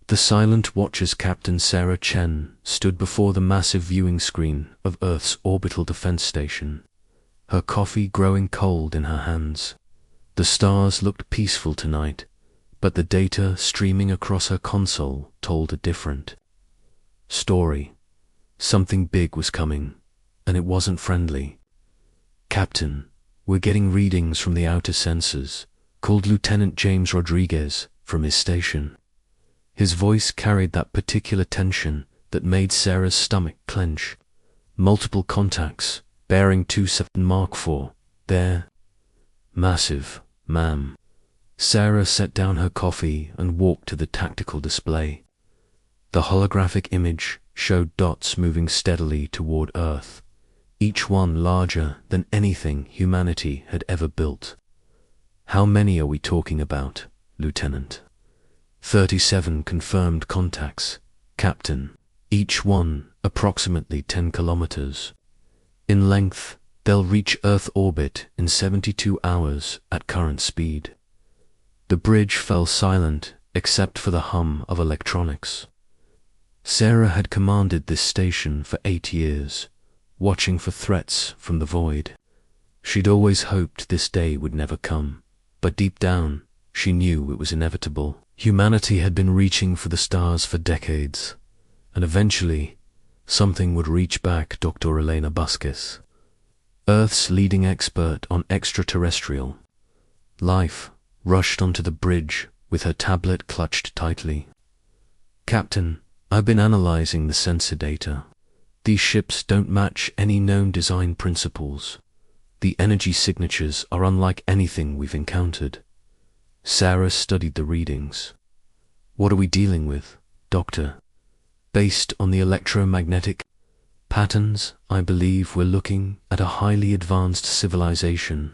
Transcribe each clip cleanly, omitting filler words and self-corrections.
The silent watcher's Captain Sarah Chen stood before the massive viewing screen of Earth's orbital defense station, her coffee growing cold in her hands. The stars looked peaceful tonight, but the data streaming across her console told a different story. Something big was coming, and it wasn't friendly. "Captain, we're getting readings from the outer sensors," called Lieutenant James Rodriguez from his station. His voice carried that particular tension that made Sarah's stomach clench. "Multiple contacts, bearing 27 Mark IV. They're massive, ma'am." Sarah set down her coffee and walked to the tactical display. The holographic image showed dots moving steadily toward Earth, each one larger than anything humanity had ever built. "How many are we talking about, Lieutenant?" 37 confirmed contacts, Captain, each one approximately 10 kilometers. In length, they'll reach Earth orbit in 72 hours at current speed. The bridge fell silent except for the hum of electronics. Sarah had commanded this station for 8 years, watching for threats from the void. She'd always hoped this day would never come, but deep down, she knew it was inevitable. Humanity had been reaching for the stars for decades, and eventually, something would reach back. Dr. Elena Busquets, Earth's leading expert on extraterrestrial life, rushed onto the bridge with her tablet clutched tightly. "Captain, I've been analyzing the sensor data. These ships don't match any known design principles. The energy signatures are unlike anything we've encountered." Sarah studied the readings. "What are we dealing with, Doctor?" "Based on the electromagnetic patterns, I believe we're looking at a highly advanced civilization.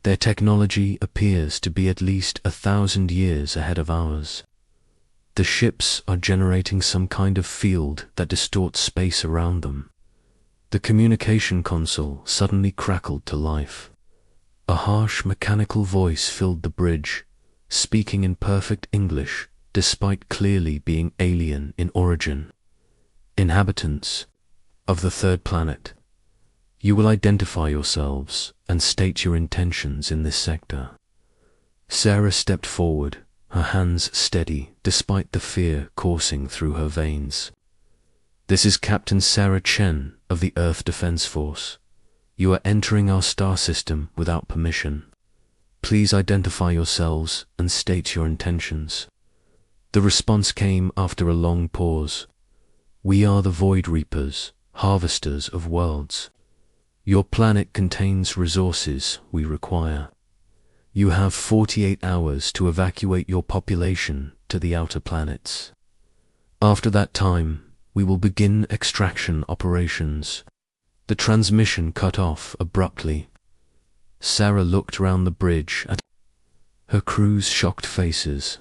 Their technology appears to be at least 1,000 years ahead of ours. The ships are generating some kind of field that distorts space around them." The communication console suddenly crackled to life. A harsh mechanical voice filled the bridge, speaking in perfect English despite clearly being alien in origin. "Inhabitants of the third planet, you will identify yourselves and state your intentions in this sector." Sarah stepped forward, her hands steady despite the fear coursing through her veins. "This is Captain Sarah Chen of the Earth Defense Force. You are entering our star system without permission. Please identify yourselves and state your intentions." The response came after a long pause. "We are the Void Reapers, harvesters of worlds. Your planet contains resources we require. You have 48 hours to evacuate your population to the outer planets. After that time, we will begin extraction operations." The transmission cut off abruptly. Sarah looked round the bridge at her crew's shocked faces.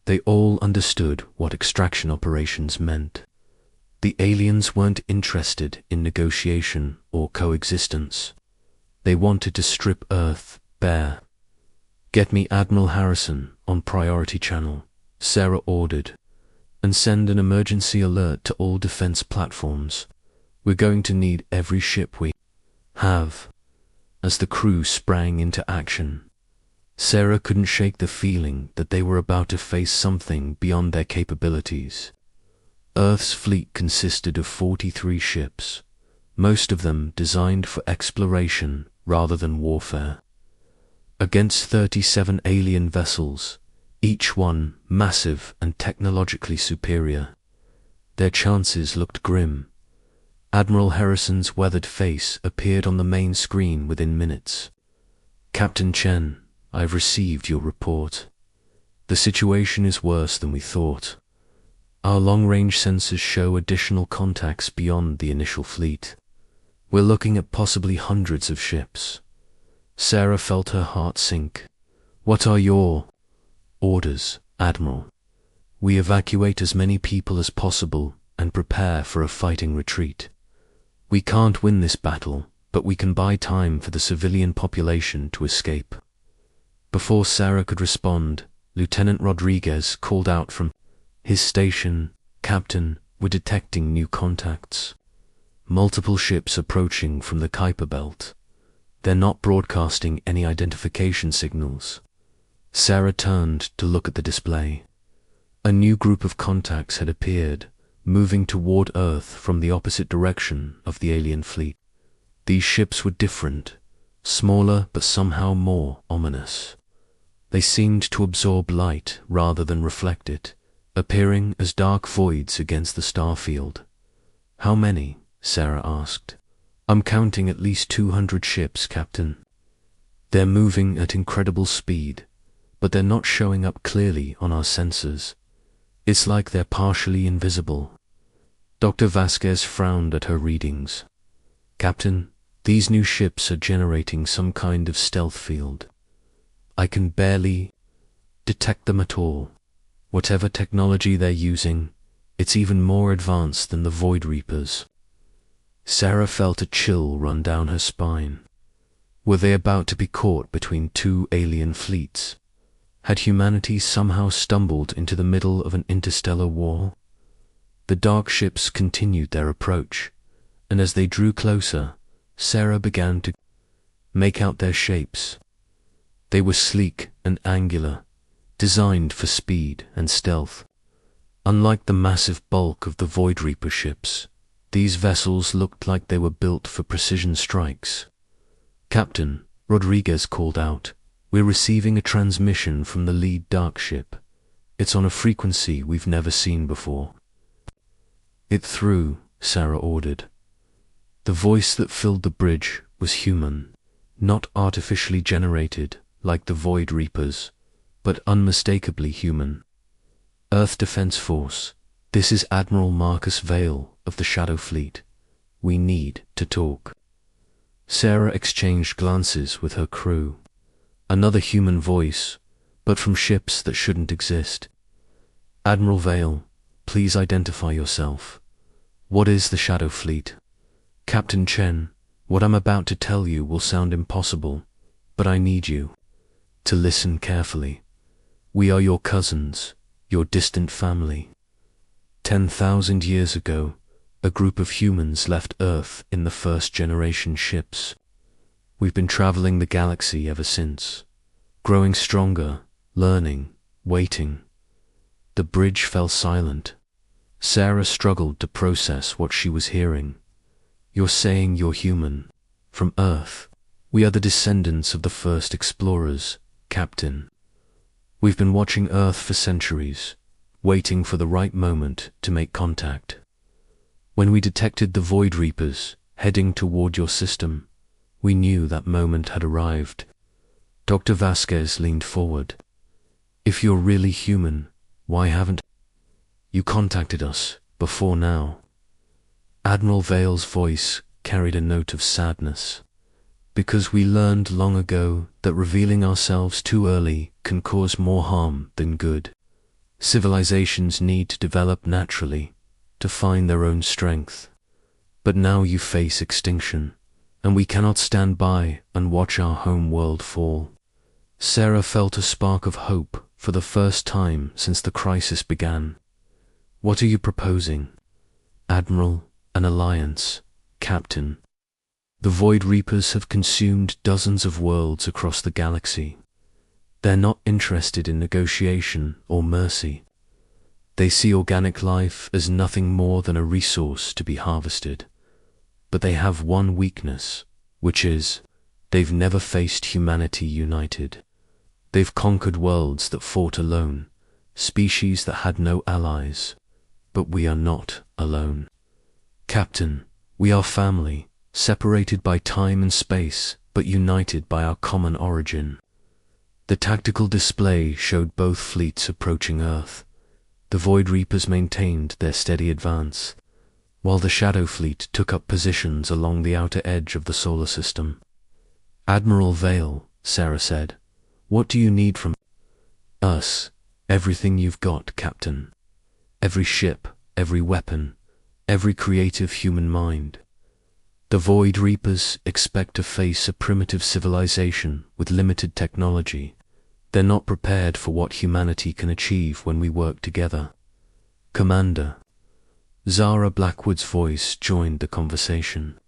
They all understood what extraction operations meant. The aliens weren't interested in negotiation or coexistence. They wanted to strip Earth bare. "Get me Admiral Harrison on priority channel," Sarah ordered, "and send an emergency alert to all defense platforms. We're going to need every ship we have." As the crew sprang into action, Sarah couldn't shake the feeling that they were about to face something beyond their capabilities. Earth's fleet consisted of 43 ships, most of them designed for exploration rather than warfare. Against 37 alien vessels, each one massive and technologically superior, their chances looked grim. Admiral Harrison's weathered face appeared on the main screen within minutes. "Captain Chen, I've received your report. The situation is worse than we thought. Our long-range sensors show additional contacts beyond the initial fleet. We're looking at possibly hundreds of ships." Sarah felt her heart sink. "What are your orders, Admiral?" "We evacuate as many people as possible and prepare for a fighting retreat. We can't win this battle, but we can buy time for the civilian population to escape." Before Sarah could respond, Lieutenant Rodriguez called out from His station, Captain, were detecting new contacts. Multiple ships approaching from the Kuiper Belt. They're not broadcasting any identification signals. Sarah turned to look at the display. A new group of contacts had appeared, moving toward Earth from the opposite direction of the alien fleet. These ships were different, smaller but somehow more ominous. They seemed to absorb light rather than reflect it, appearing as dark voids against the star field. "How many?" Sarah asked. "I'm counting at least 200 ships, Captain. They're moving at incredible speed, but they're not showing up clearly on our sensors. It's like they're partially invisible." Dr. Vasquez frowned at her readings. "Captain, these new ships are generating some kind of stealth field. I can barely detect them at all. Whatever technology they're using, it's even more advanced than the Void Reapers." Sarah felt a chill run down her spine. Were they about to be caught between two alien fleets? Had humanity somehow stumbled into the middle of an interstellar war? The dark ships continued their approach, and as they drew closer, Sarah began to make out their shapes. They were sleek and angular, designed for speed and stealth. Unlike the massive bulk of the Void Reaper ships, these vessels looked like they were built for precision strikes. "Captain," Rodriguez called out, "we're receiving a transmission from the lead dark ship. It's on a frequency we've never seen before." "It through," Sarah ordered. The voice that filled the bridge was human, not artificially generated like the Void Reapers, but unmistakably human. "Earth Defense Force, this is Admiral Marcus Vale of the Shadow Fleet. We need to talk." Sarah exchanged glances with her crew. Another human voice, but from ships that shouldn't exist. "Admiral Vale, please identify yourself. What is the Shadow Fleet?" "Captain Chen, what I'm about to tell you will sound impossible, but I need you to listen carefully. We are your cousins, your distant family. 10,000 years ago, a group of humans left Earth in the first-generation ships. We've been traveling the galaxy ever since, growing stronger, learning, waiting." The bridge fell silent. Sarah struggled to process what she was hearing. "You're saying you're human, from Earth. We are the descendants of the first explorers, Captain. We've been watching Earth for centuries, waiting for the right moment to make contact. When we detected the Void Reapers heading toward your system, we knew that moment had arrived." Dr. Vasquez leaned forward. "If you're really human, why haven't you contacted us before now?" Admiral Vale's voice carried a note of sadness. "Because we learned long ago that revealing ourselves too early can cause more harm than good. Civilizations need to develop naturally, to find their own strength. But now you face extinction, and we cannot stand by and watch our home world fall." Sarah felt a spark of hope for the first time since the crisis began. "What are you proposing?" "Admiral, an alliance, Captain. The Void Reapers have consumed dozens of worlds across the galaxy. They're not interested in negotiation or mercy. They see organic life as nothing more than a resource to be harvested. But they have one weakness, which is, they've never faced humanity united. They've conquered worlds that fought alone, species that had no allies. But we are not alone. Captain, we are family, separated by time and space, but united by our common origin." The tactical display showed both fleets approaching Earth. The Void Reapers maintained their steady advance, while the Shadow Fleet took up positions along the outer edge of the solar system. "Admiral Vale," Sarah said, "what do you need from us?" "Everything you've got, Captain. Every ship, every weapon, every creative human mind. The Void Reapers expect to face a primitive civilization with limited technology. They're not prepared for what humanity can achieve when we work together. Commander. Zara Blackwood's voice joined the conversation.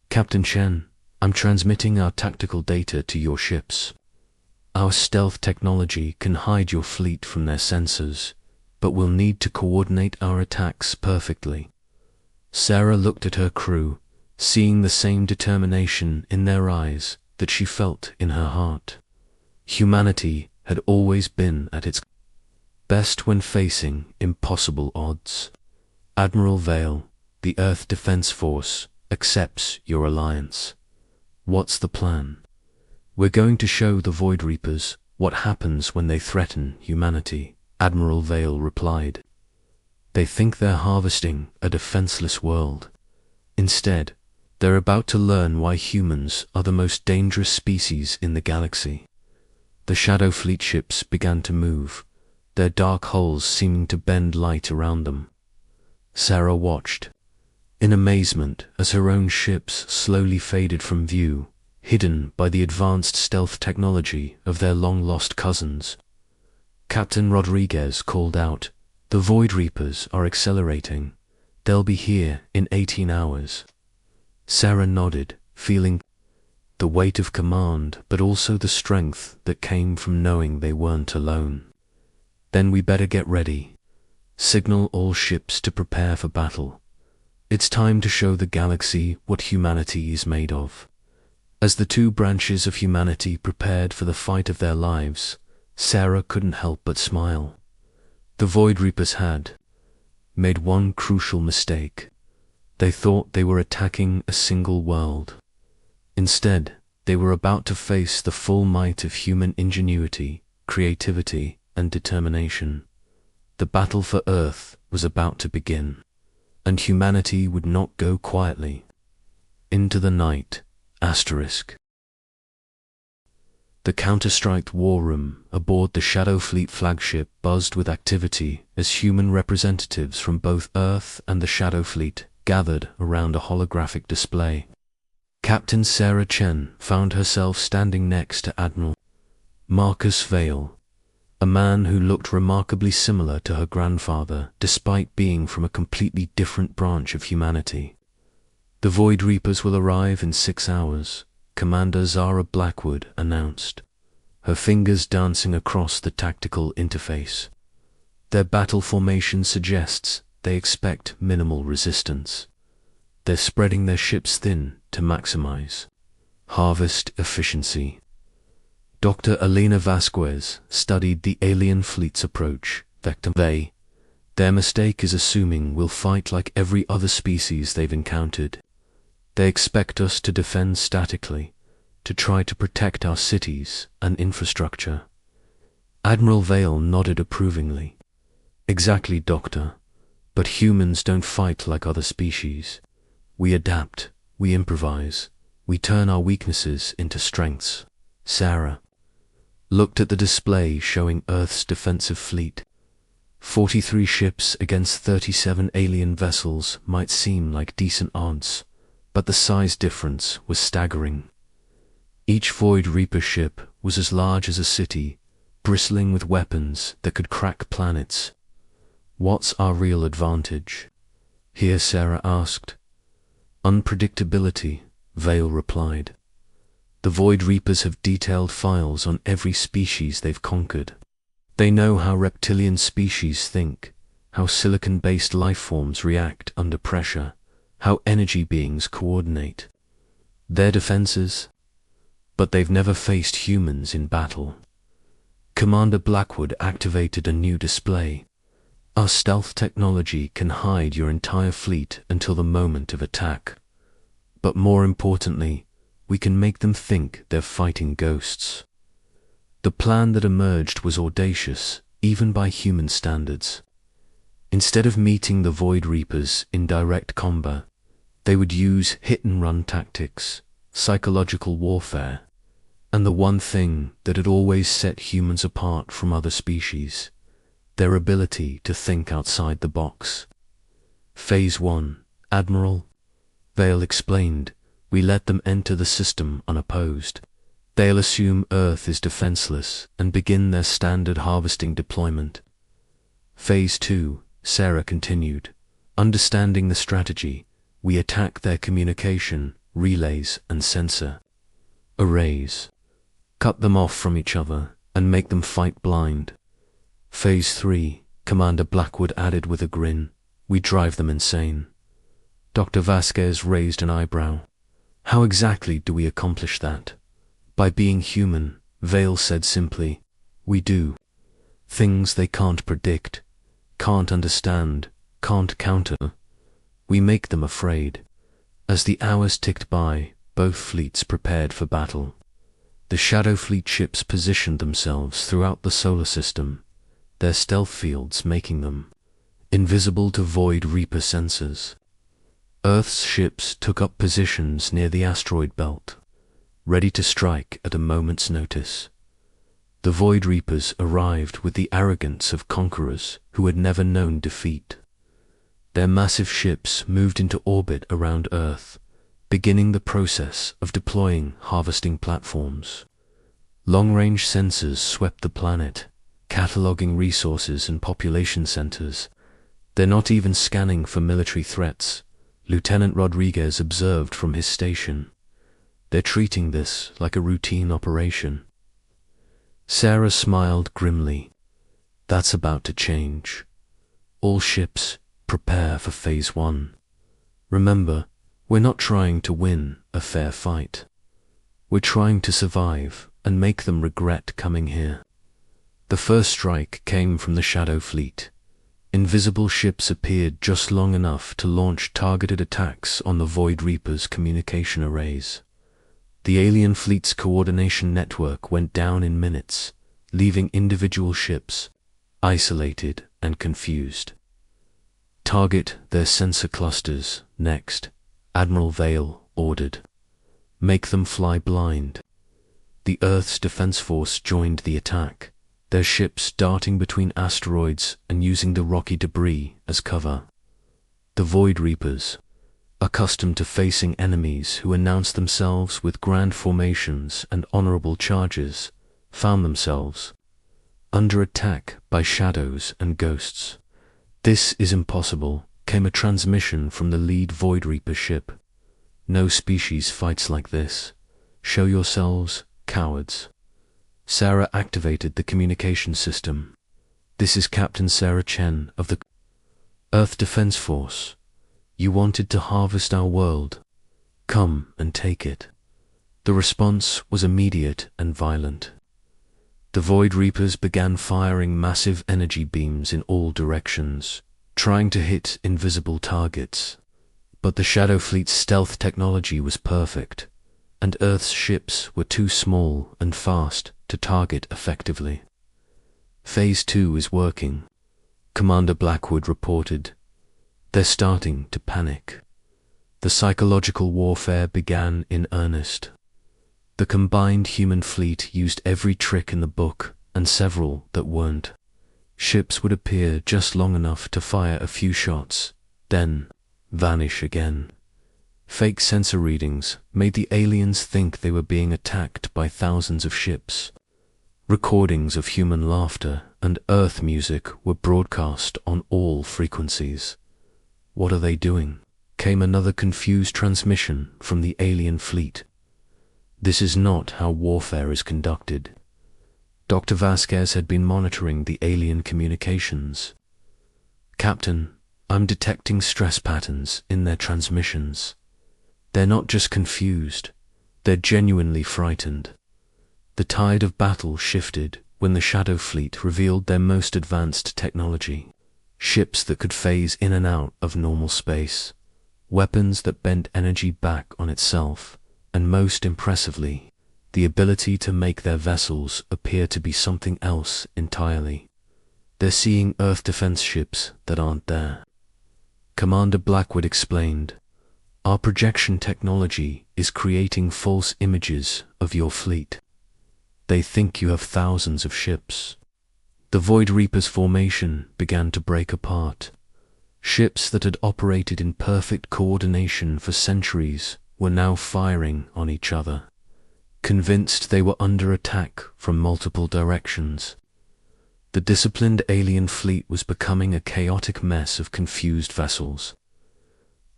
Captain Chen, I'm transmitting our tactical data to your ships. Our stealth technology can hide your fleet from their sensors, but we'll need to coordinate our attacks perfectly. Sarah looked at her crew, seeing the same determination in their eyes that she felt in her heart. Humanity had always been at its best when facing impossible odds. Admiral Vale, the Earth Defense Force, accepts your alliance. What's the plan? We're going to show the Void Reapers what happens when they threaten humanity, Admiral Vale replied. They think they're harvesting a defenseless world. Instead, they're about to learn why humans are the most dangerous species in the galaxy. The Shadow Fleet ships began to move, their dark hulls seeming to bend light around them. Sarah watched, in amazement as her own ships slowly faded from view, hidden by the advanced stealth technology of their long-lost cousins. Captain Rodriguez called out, "The Void Reapers are accelerating. They'll be here in 18 hours. Sarah nodded, feeling the weight of command, but also the strength that came from knowing they weren't alone. Then we better get ready. Signal all ships to prepare for battle. It's time to show the galaxy what humanity is made of." As the two branches of humanity prepared for the fight of their lives, Sarah couldn't help but smile. The Void Reapers had made one crucial mistake. They thought they were attacking a single world. Instead, they were about to face the full might of human ingenuity, creativity, and determination. The battle for Earth was about to begin, and humanity would not go quietly. Into the night, *. The Counter-Strike war room aboard the Shadow Fleet flagship buzzed with activity as human representatives from both Earth and the Shadow Fleet gathered around a holographic display. Captain Sarah Chen found herself standing next to Admiral Marcus Vale, a man who looked remarkably similar to her grandfather despite being from a completely different branch of humanity. "The Void Reapers will arrive in 6 hours, Commander Zara Blackwood announced, her fingers dancing across the tactical interface. Their battle formation suggests they expect minimal resistance. They're spreading their ships thin to maximize harvest efficiency." Dr. Elena Vasquez studied the alien fleet's approach. Their mistake is assuming we'll fight like every other species they've encountered. They expect us to defend statically, to try to protect our cities and infrastructure. Admiral Vale nodded approvingly. "Exactly, Doctor. But humans don't fight like other species. We adapt, we improvise, we turn our weaknesses into strengths." Sarah looked at the display showing Earth's defensive fleet. 43 ships against 37 alien vessels might seem like decent odds, but the size difference was staggering. Each Void Reaper ship was as large as a city, bristling with weapons that could crack planets. "What's our real advantage here?" Sarah asked. "Unpredictability," Vale replied. "The Void Reapers have detailed files on every species they've conquered. They know how reptilian species think, how silicon-based life forms react under pressure, how energy beings coordinate. Their defenses? But they've never faced humans in battle." Commander Blackwood activated a new display. "Our stealth technology can hide your entire fleet until the moment of attack. But more importantly, we can make them think they're fighting ghosts." The plan that emerged was audacious, even by human standards. Instead of meeting the Void Reapers in direct combat, they would use hit-and-run tactics, psychological warfare, and the one thing that had always set humans apart from other species, their ability to think outside the box. "Phase 1, Admiral," Vale explained. "We let them enter the system unopposed. They'll assume Earth is defenseless and begin their standard harvesting deployment. Phase 2, Sarah continued. Understanding the strategy, we attack their communication, relays and sensor arrays. Cut them off from each other and make them fight blind. Phase 3, Commander Blackwood added with a grin. We drive them insane. Dr. Vasquez raised an eyebrow. How exactly do we accomplish that? By being human, Vale said simply. We do. Things they can't predict, can't understand, can't counter. We make them afraid. As the hours ticked by, both fleets prepared for battle. The Shadow Fleet ships positioned themselves throughout the solar system, their stealth fields making them invisible to Void Reaper sensors. Earth's ships took up positions near the asteroid belt, ready to strike at a moment's notice. The Void Reapers arrived with the arrogance of conquerors who had never known defeat. Their massive ships moved into orbit around Earth, beginning the process of deploying harvesting platforms. Long-range sensors swept the planet, cataloging resources and population centers. They're not even scanning for military threats, Lieutenant Rodriguez observed from his station. They're treating this like a routine operation. Sarah smiled grimly. That's about to change. All ships, prepare for Phase 1. Remember, we're not trying to win a fair fight. We're trying to survive and make them regret coming here. The first strike came from the Shadow Fleet. Invisible ships appeared just long enough to launch targeted attacks on the Void Reapers' communication arrays. The alien fleet's coordination network went down in minutes, leaving individual ships isolated and confused. Target their sensor clusters next, Admiral Vale ordered. Make them fly blind. The Earth's defense force joined the attack, their ships darting between asteroids and using the rocky debris as cover. The Void Reapers, accustomed to facing enemies who announced themselves with grand formations and honorable charges, found themselves under attack by shadows and ghosts. This is impossible, came a transmission from the lead Void Reaper ship. No species fights like this. Show yourselves, cowards. Sarah activated the communication system. This is Captain Sarah Chen of the Earth Defense Force. You wanted to harvest our world. Come and take it. The response was immediate and violent. The Void Reapers began firing massive energy beams in all directions, trying to hit invisible targets. But the Shadow Fleet's stealth technology was perfect, and Earth's ships were too small and fast to target effectively. Phase 2 is working, Commander Blackwood reported. They're starting to panic. The psychological warfare began in earnest. The combined human fleet used every trick in the book and several that weren't. Ships would appear just long enough to fire a few shots, then vanish again. Fake sensor readings made the aliens think they were being attacked by thousands of ships. Recordings of human laughter and Earth music were broadcast on all frequencies. What are they doing? Came another confused transmission from the alien fleet. This is not how warfare is conducted. Dr. Vasquez had been monitoring the alien communications. Captain, I'm detecting stress patterns in their transmissions. They're not just confused, they're genuinely frightened. The tide of battle shifted when the Shadow Fleet revealed their most advanced technology. Ships that could phase in and out of normal space, weapons that bent energy back on itself, and most impressively, the ability to make their vessels appear to be something else entirely. They're seeing Earth defense ships that aren't there. Commander Blackwood explained, our projection technology is creating false images of your fleet. They think you have thousands of ships. The Void Reaper's formation began to break apart. Ships that had operated in perfect coordination for centuries were now firing on each other, convinced they were under attack from multiple directions. The disciplined alien fleet was becoming a chaotic mess of confused vessels.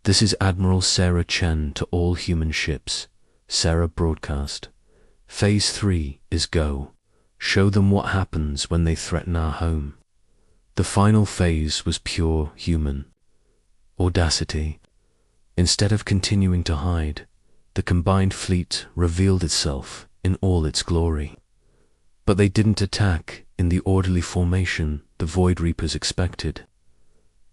"This is Admiral Sarah Chen to all human ships," Sarah broadcast. "Phase 3 is go. Show them what happens when they threaten our home." The final phase was pure human audacity. Instead of continuing to hide, the combined fleet revealed itself in all its glory. But they didn't attack in the orderly formation the Void Reapers expected.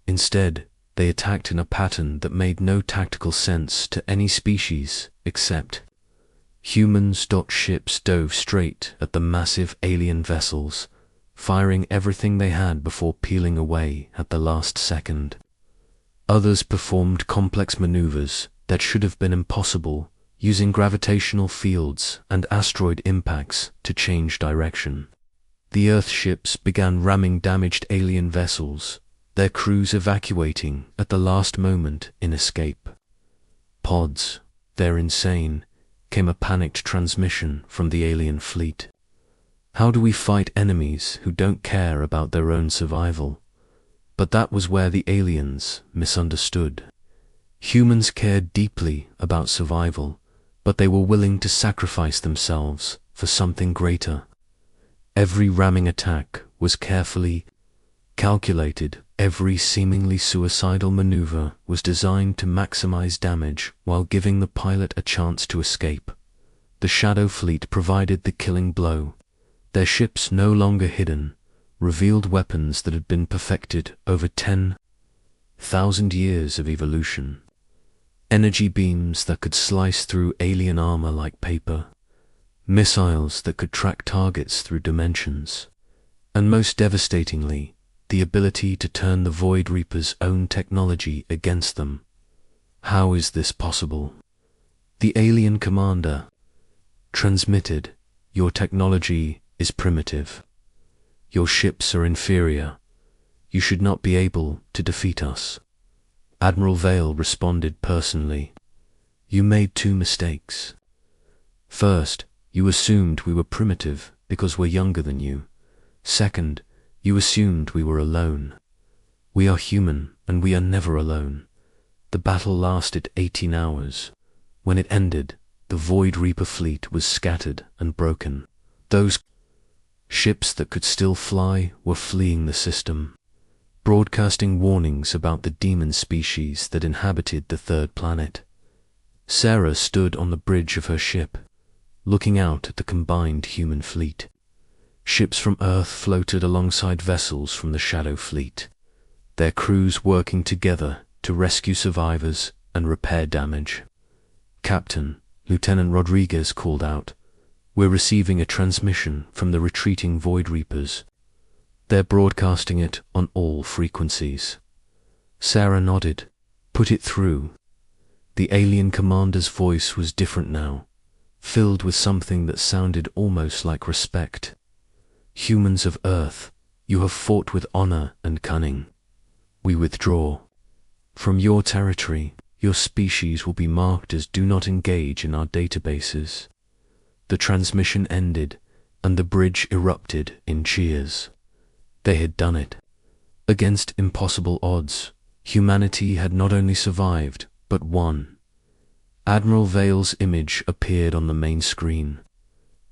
Instead, they attacked in a pattern that made no tactical sense to any species except humans. Ships dove straight at the massive alien vessels, firing everything they had before peeling away at the last second. Others performed complex maneuvers that should have been impossible, using gravitational fields and asteroid impacts to change direction. The Earth ships began ramming damaged alien vessels, their crews evacuating at the last moment in escape. "Pods, they're insane," came a panicked transmission from the alien fleet. "How do we fight enemies who don't care about their own survival?" But that was where the aliens misunderstood. Humans cared deeply about survival, but they were willing to sacrifice themselves for something greater. Every ramming attack was carefully calculated. Every seemingly suicidal maneuver was designed to maximize damage while giving the pilot a chance to escape. The Shadow Fleet provided the killing blow. Their ships, no longer hidden, revealed weapons that had been perfected over 10,000 years of evolution. Energy beams that could slice through alien armor like paper, missiles that could track targets through dimensions, and most devastatingly, the ability to turn the Void Reapers' own technology against them. How is this possible? The alien commander transmitted, "Your technology is primitive. Your ships are inferior. You should not be able to defeat us." Admiral Vale responded personally, "You made 2 mistakes. First, you assumed we were primitive because we're younger than you. Second, you assumed we were alone. We are human, and we are never alone." The battle lasted 18 hours. When it ended, the Void Reaper fleet was scattered and broken. Those ships that could still fly were fleeing the system, broadcasting warnings about the demon species that inhabited the third planet. Sarah stood on the bridge of her ship, looking out at the combined human fleet. Ships from Earth floated alongside vessels from the Shadow Fleet, their crews working together to rescue survivors and repair damage. "Captain," Lieutenant Rodriguez called out, "we're receiving a transmission from the retreating Void Reapers. They're broadcasting it on all frequencies." Sarah nodded. "Put it through." The alien commander's voice was different now, filled with something that sounded almost like respect. "Humans of Earth, you have fought with honor and cunning. We withdraw. From your territory, your species will be marked as do not engage in our databases." The transmission ended, and the bridge erupted in cheers. They had done it. Against impossible odds, humanity had not only survived, but won. Admiral Vale's image appeared on the main screen.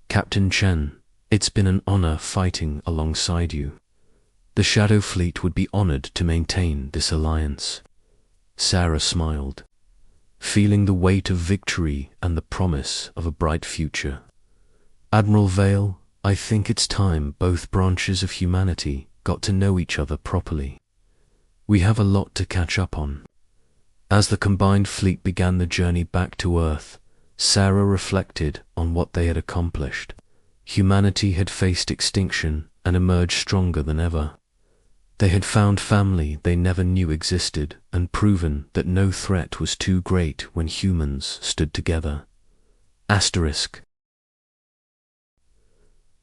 "Captain Chen, it's been an honor fighting alongside you. The Shadow Fleet would be honored to maintain this alliance." Sarah smiled, feeling the weight of victory and the promise of a bright future. "Admiral Vale, I think it's time both branches of humanity got to know each other properly. We have a lot to catch up on." As the combined fleet began the journey back to Earth, Sarah reflected on what they had accomplished. Humanity had faced extinction and emerged stronger than ever. They had found family they never knew existed and proven that no threat was too great when humans stood together. Asterisk.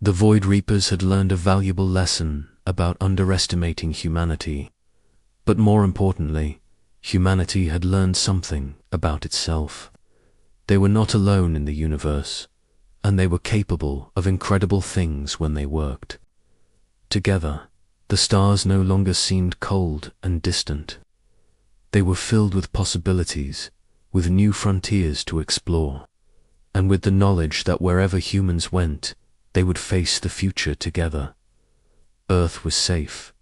The Void Reapers had learned a valuable lesson about underestimating humanity. But more importantly, humanity had learned something about itself. They were not alone in the universe, and they were capable of incredible things when they worked. Together, the stars no longer seemed cold and distant. They were filled with possibilities, with new frontiers to explore, and with the knowledge that wherever humans went, they would face the future together. Earth was safe,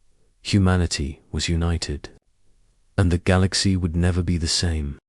humanity was united, and the galaxy would never be the same.